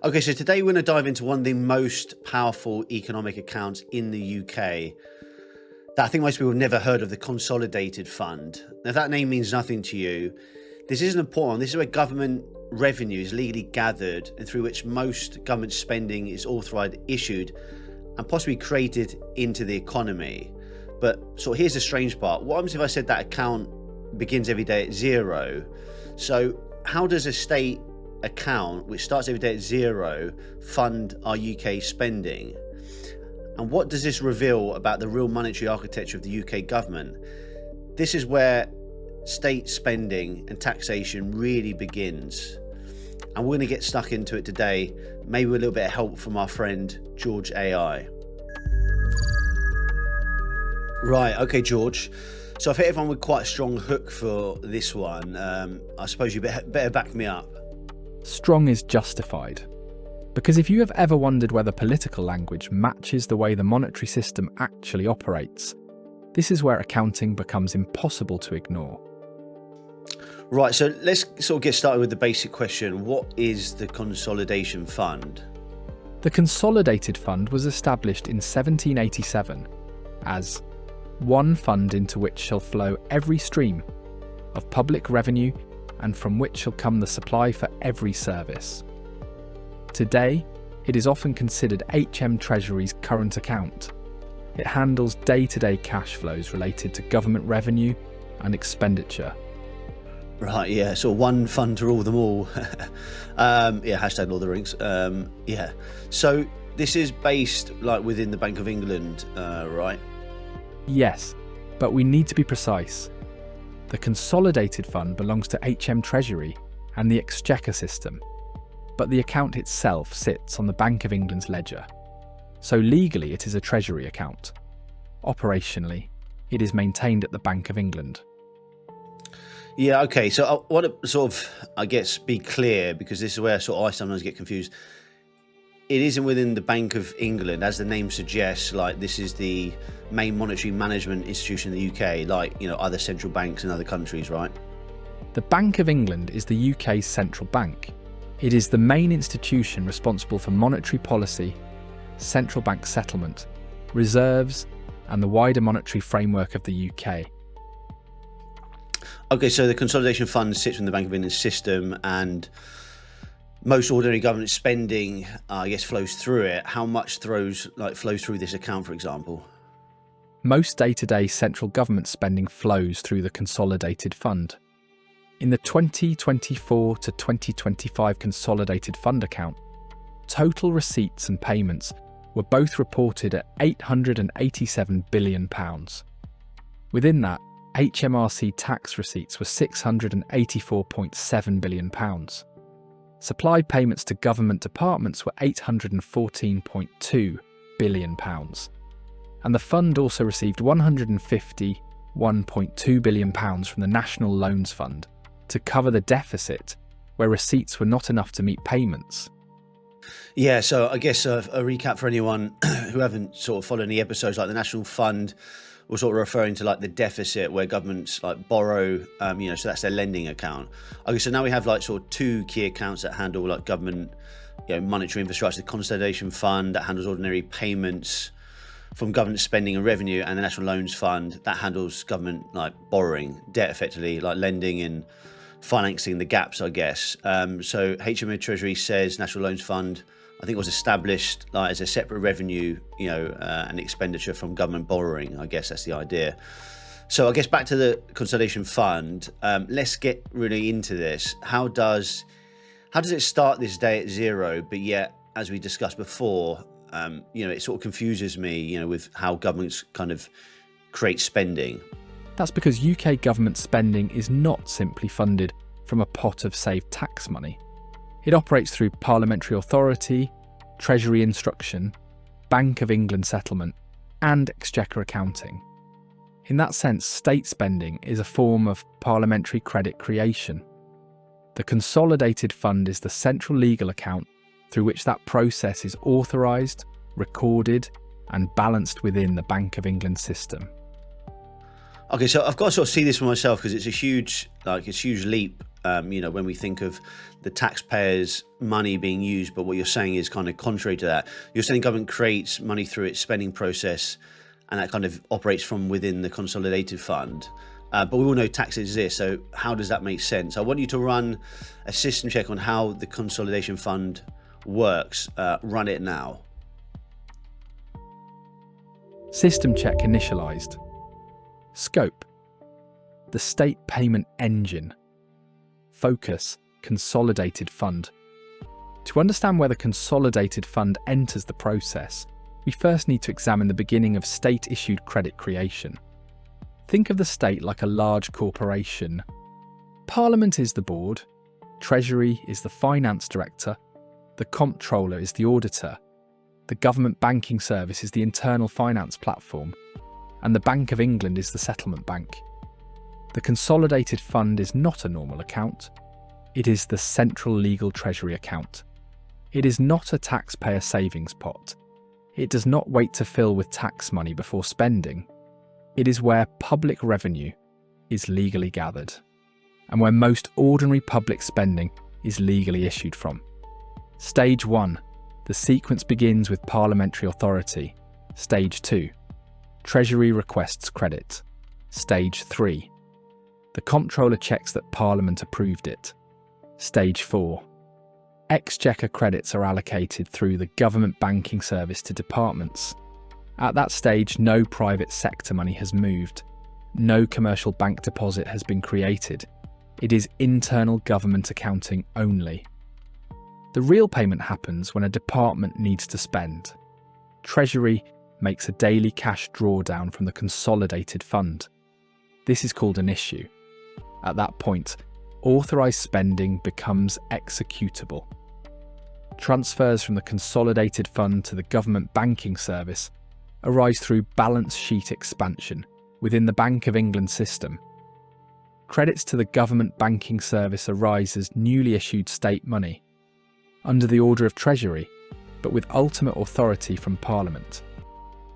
Okay, so today we're going to dive into one of the most powerful economic accounts in the UK that I think most people have never heard of, the Consolidated Fund. Now, if that name means nothing to you, this isn't important. This is where government revenue is legally gathered and through which most government spending is authorised, issued and possibly created into the economy. But here's the strange part. What happens if I said that account begins every day at zero? So how does a state account, which starts every day at zero, fund our UK spending? And what does this reveal about the real monetary architecture of the UK government? This is where state spending and taxation really begins. And we're going to get stuck into it today, maybe with a little bit of help from our friend George AI. Right, okay, George. So I've hit everyone with quite a strong hook for this one. I suppose you better back me up. Strong is justified. Because if you have ever wondered whether political language matches the way the monetary system actually operates, this is where accounting becomes impossible to ignore. Right, so let's get started with the basic question. What is the Consolidation Fund? The Consolidated Fund was established in 1787 as one fund into which shall flow every stream of public revenue and from which shall come the supply for every service. Today, it is often considered Treasury's current account. It handles day-to-day cash flows related to government revenue and expenditure. Right, yeah, so one fund to rule them all. Yeah, hashtag Lord of the Rings. Yeah, so this is based within the Bank of England, right? Yes, but we need to be precise. The Consolidated Fund belongs to Treasury and the Exchequer system, but the account itself sits on the Bank of England's ledger. So legally it is a Treasury account. Operationally, it is maintained at the Bank of England. Yeah, okay, so I want to be clear, because this is where I sometimes get confused. It isn't within the Bank of England, as the name suggests. This is the main monetary management institution in the UK, other central banks in other countries, right? The Bank of England is the UK's central bank. It is the main institution responsible for monetary policy, central bank settlement, reserves, and the wider monetary framework of the UK. Okay, so the Consolidation Fund sits in the Bank of England system, and most ordinary government spending, flows through it. How much flows through this account, for example? Most day-to-day central government spending flows through the Consolidated Fund. In the 2024 to 2025 Consolidated Fund account, total receipts and payments were both reported at £887 billion. Within that, HMRC tax receipts were £684.7 billion. Supplied payments to government departments were £814.2 billion. And the fund also received £151.2 billion from the National Loans Fund to cover the deficit where receipts were not enough to meet payments. Yeah, so I guess a recap for anyone who haven't followed any episodes, the National Fund was referring to the deficit where governments borrow, so that's their lending account. Okay, so now we have two key accounts that handle government, monetary infrastructure: the Consolidation Fund that handles ordinary payments from government spending and revenue, and the National Loans Fund that handles government borrowing, debt, effectively lending and financing the gaps, I guess. So Treasury says National Loans Fund, I think, was established as a separate revenue, and expenditure from government borrowing. I guess that's the idea. So I guess back to the Consolidation Fund. Let's get really into this. How does it start this day at zero, but yet, as we discussed before, it confuses me, with how governments create spending. That's because UK government spending is not simply funded from a pot of saved tax money. It operates through Parliamentary authority, Treasury instruction, Bank of England settlement, and Exchequer accounting. In that sense, state spending is a form of parliamentary credit creation. The Consolidated Fund is the central legal account through which that process is authorised, recorded, and balanced within the Bank of England system. Okay, so I've got to see this for myself, because it's a huge leap when we think of the taxpayers' money being used, but what you're saying is kind of contrary to that. You're saying government creates money through its spending process, and that kind of operates from within the Consolidated Fund. But we all know tax exists, so how does that make sense? I want you to run a system check on how the Consolidation Fund works. Run it now. System check initialized. Scope: the state payment engine. Focus: Consolidated Fund. To understand where the Consolidated Fund enters the process, we first need to examine the beginning of state-issued credit creation. Think of the state like a large corporation. Parliament is the board, Treasury is the finance director, the comptroller is the auditor, the government banking service is the internal finance platform, and the Bank of England is the settlement bank. The Consolidated Fund is not a normal account. It is the central legal treasury account. It is not a taxpayer savings pot. It does not wait to fill with tax money before spending. It is where public revenue is legally gathered, and where most ordinary public spending is legally issued from. Stage 1. The sequence begins with parliamentary authority. Stage 2. Treasury requests credit. Stage 3. The comptroller checks that Parliament approved it. Stage 4. Exchequer credits are allocated through the government banking service to departments. At that stage, no private sector money has moved. No commercial bank deposit has been created. It is internal government accounting only. The real payment happens when a department needs to spend. Treasury makes a daily cash drawdown from the Consolidated Fund. This is called an issue. At that point, authorised spending becomes executable. Transfers from the Consolidated Fund to the government banking service arise through balance sheet expansion within the Bank of England system. Credits to the government banking service arise as newly issued state money, under the order of Treasury, but with ultimate authority from Parliament.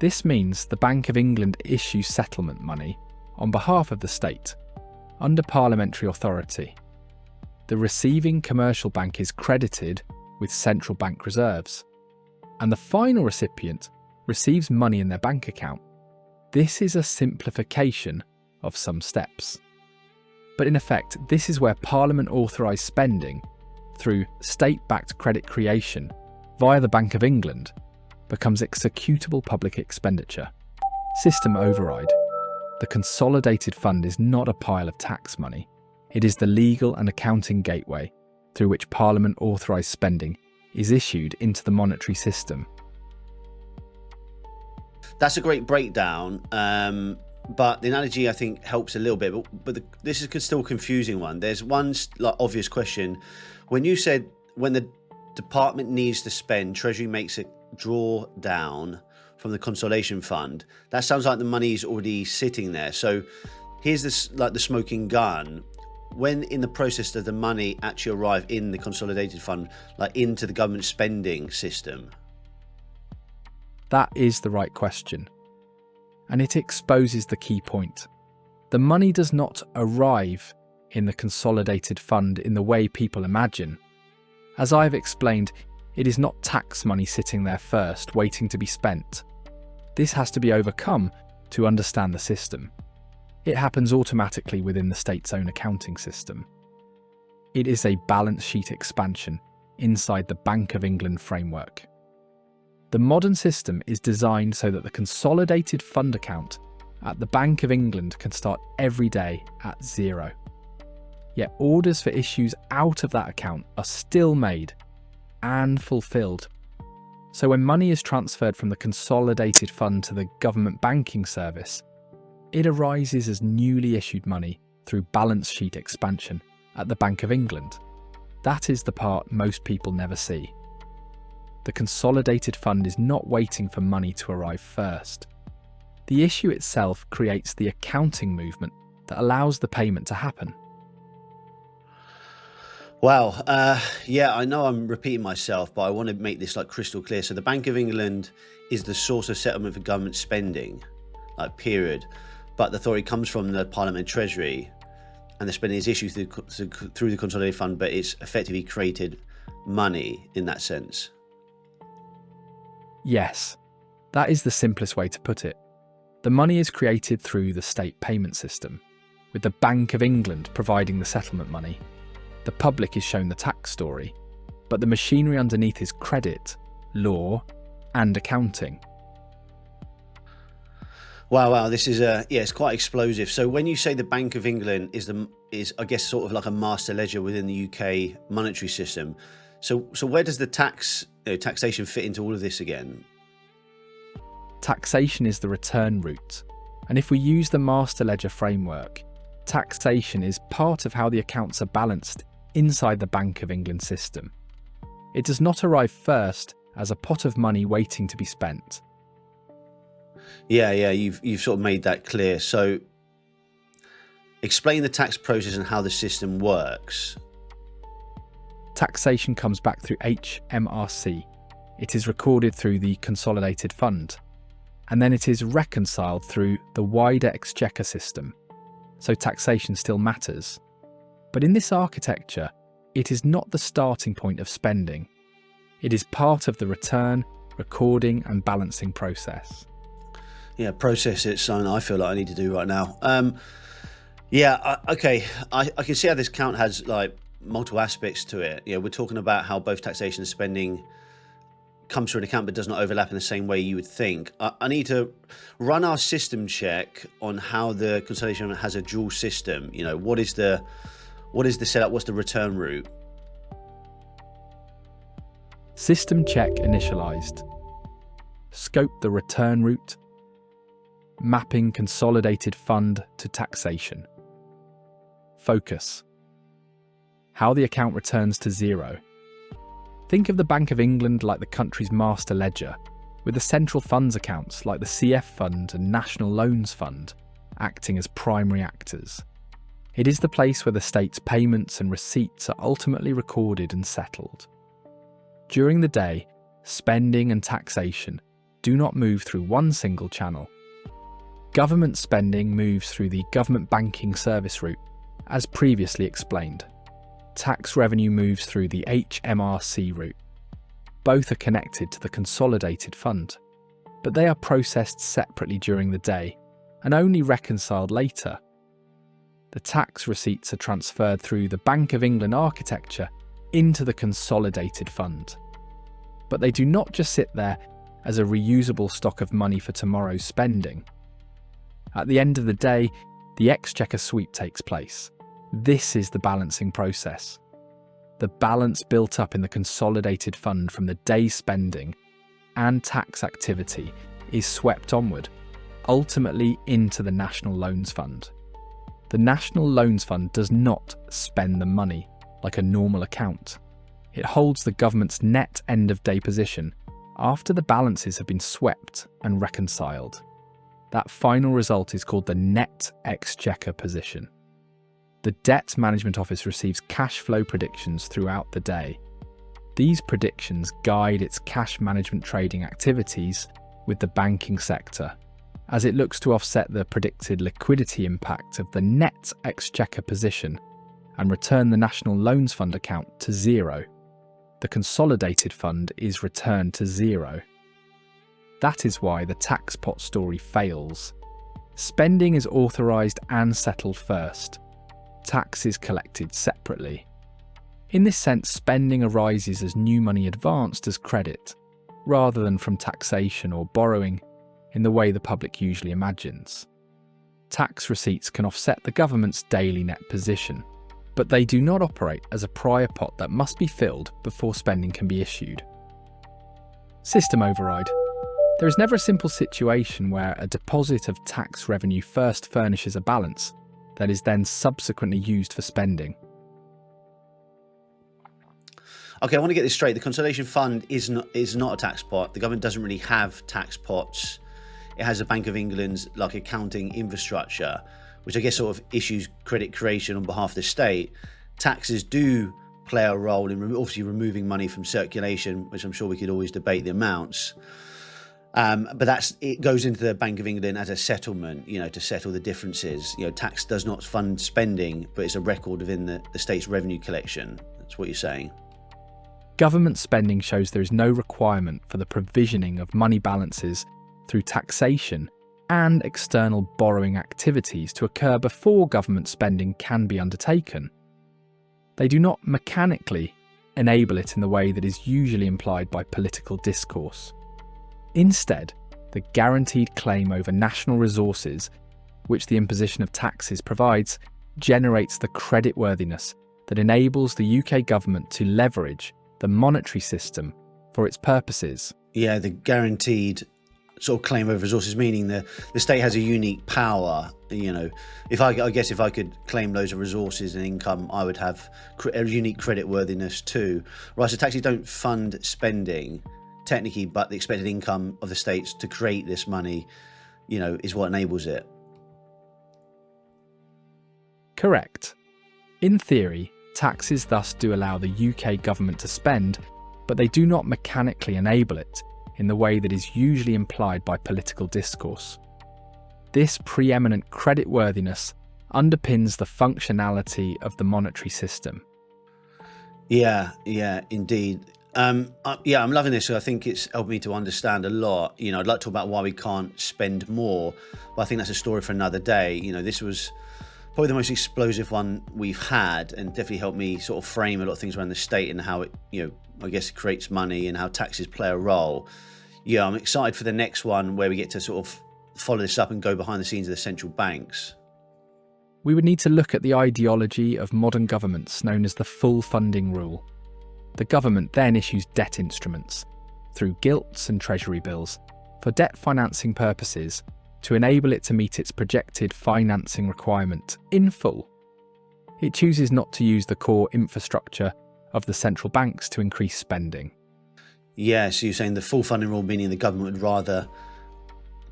This means the Bank of England issues settlement money on behalf of the state, under parliamentary authority. The receiving commercial bank is credited with central bank reserves, and the final recipient receives money in their bank account. This is a simplification of some steps. But in effect, this is where Parliament authorised spending through state-backed credit creation via the Bank of England becomes executable public expenditure. System override. The Consolidated Fund is not a pile of tax money. It is the legal and accounting gateway through which Parliament authorised spending is issued into the monetary system. That's a great breakdown, but the analogy I think helps a little bit. But this is still a confusing one. There's one obvious question. When you said when the department needs to spend, Treasury makes a drawdown from the Consolidation Fund. That sounds like the money is already sitting there. So here's this like the smoking gun. When in the process does the money actually arrive in the Consolidated Fund, like into the government spending system? That is the right question, and it exposes the key point. The money does not arrive in the Consolidated Fund in the way people imagine. As I have explained, it is not tax money sitting there first, waiting to be spent. This has to be overcome to understand the system. It happens automatically within the state's own accounting system. It is a balance sheet expansion inside the Bank of England framework. The modern system is designed so that the Consolidated Fund account at the Bank of England can start every day at zero. Yet orders for issues out of that account are still made and fulfilled. So when money is transferred from the Consolidated Fund to the government banking service, it arises as newly issued money through balance sheet expansion at the Bank of England. That is the part most people never see. The Consolidated Fund is not waiting for money to arrive first. The issue itself creates the accounting movement that allows the payment to happen. Wow. Yeah, I know I'm repeating myself, but I want to make this like crystal clear. So the Bank of England is the source of settlement for government spending, like period. But the authority comes from the Parliament and Treasury. and the spending is issued through the Consolidated Fund, but it's effectively created money in that sense. Yes, that is the simplest way to put it. The money is created through the state payment system, with the Bank of England providing the settlement money. The public is shown the tax story, but the machinery underneath is credit, law, and accounting. Wow, this is it's quite explosive. So when you say the Bank of England is I guess sort of like a master ledger within the UK monetary system. So where does the taxation fit into all of this again? Taxation is the return route, and if we use the master ledger framework, taxation is part of how the accounts are balanced inside the Bank of England system. It does not arrive first as a pot of money waiting to be spent. Yeah, you've sort of made that clear. So explain the tax process and how the system works. Taxation comes back through HMRC. It is recorded through the Consolidated Fund, and then it is reconciled through the wider exchequer system. So taxation still matters. But in this architecture, it is not the starting point of spending. It is part of the return, recording and balancing process. Yeah, process it's something I feel like I need to do right now. Okay. I can see how this count has like multiple aspects to it. We're talking about how both taxation and spending comes through an account but does not overlap in the same way you would think. I need to run our system check on how the consolidation has a dual system. What is the setup? What's the return route? System check initialized. Scope the return route. Mapping Consolidated Fund to taxation. Focus. How the account returns to zero. Think of the Bank of England like the country's master ledger, with the central funds accounts like the CF Fund and National Loans Fund acting as primary actors. It is the place where the state's payments and receipts are ultimately recorded and settled. During the day, spending and taxation do not move through one single channel. Government spending moves through the government banking service route, as previously explained. Tax revenue moves through the HMRC route. Both are connected to the Consolidated Fund, but they are processed separately during the day and only reconciled later. The tax receipts are transferred through the Bank of England architecture into the Consolidated Fund. But they do not just sit there as a reusable stock of money for tomorrow's spending. At the end of the day, the exchequer sweep takes place. This is the balancing process. The balance built up in the Consolidated Fund from the day's spending and tax activity is swept onward, ultimately into the National Loans Fund. The National Loans Fund does not spend the money like a normal account. It holds the government's net end-of-day position after the balances have been swept and reconciled. That final result is called the net exchequer position. The Debt Management Office receives cash flow predictions throughout the day. These predictions guide its cash management trading activities with the banking sector, as it looks to offset the predicted liquidity impact of the net exchequer position and return the National Loans Fund account to zero. The Consolidated Fund is returned to zero. That is why the tax pot story fails. Spending is authorised and settled first. Tax is collected separately. In this sense, spending arises as new money advanced as credit, rather than from taxation or borrowing in the way the public usually imagines. Tax receipts can offset the government's daily net position, but they do not operate as a prior pot that must be filled before spending can be issued. System override. There is never a simple situation where a deposit of tax revenue first furnishes a balance that is then subsequently used for spending. Okay, I want to get this straight. The Consolidation Fund is not a tax pot. The government doesn't really have tax pots. It has a Bank of England's like accounting infrastructure, which I guess sort of issues credit creation on behalf of the state. Taxes do play a role in obviously removing money from circulation, which I'm sure we could always debate the amounts. But it goes into the Bank of England as a settlement, to settle the differences. Tax does not fund spending, but it's a record within the state's revenue collection. That's what you're saying. Government spending shows there is no requirement for the provisioning of money balances through taxation and external borrowing activities to occur before government spending can be undertaken. They do not mechanically enable it in the way that is usually implied by political discourse. Instead, the guaranteed claim over national resources, which the imposition of taxes provides, generates the creditworthiness that enables the UK government to leverage the monetary system for its purposes. Yeah, the guaranteed sort of claim over resources, meaning the state has a unique power. If I could claim loads of resources and income, I would have a unique creditworthiness too. Right, so taxes don't fund spending technically, but the expected income of the states to create this money, is what enables it. Correct. In theory, taxes thus do allow the UK government to spend, but they do not mechanically enable it in the way that is usually implied by political discourse. This preeminent creditworthiness underpins the functionality of the monetary system. Yeah, indeed. I'm loving this. So I think it's helped me to understand a lot. I'd like to talk about why we can't spend more, but I think that's a story for another day. This was probably the most explosive one we've had, and definitely helped me sort of frame a lot of things around the state and how it, I guess, it creates money and how taxes play a role. Yeah, I'm excited for the next one where we get to sort of follow this up and go behind the scenes of the central banks. We would need to look at the ideology of modern governments known as the full funding rule. The government then issues debt instruments, through gilts and Treasury bills, for debt financing purposes to enable it to meet its projected financing requirement in full. It chooses not to use the core infrastructure of the central banks to increase spending. Yeah, so you're saying the full funding rule, meaning the government would rather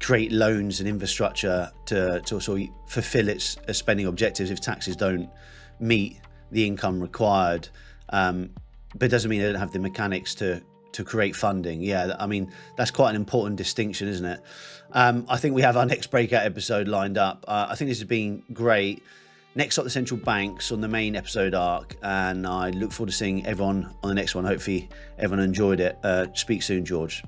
create loans and infrastructure to sort of fulfill its spending objectives if taxes don't meet the income required. But it doesn't mean they don't have the mechanics to create funding. Yeah, I mean, that's quite an important distinction, isn't it? I think we have our next breakout episode lined up. I think this has been great. Next up, the central banks on the main episode arc, and I look forward to seeing everyone on the next one. Hopefully everyone enjoyed it. Speak soon, George.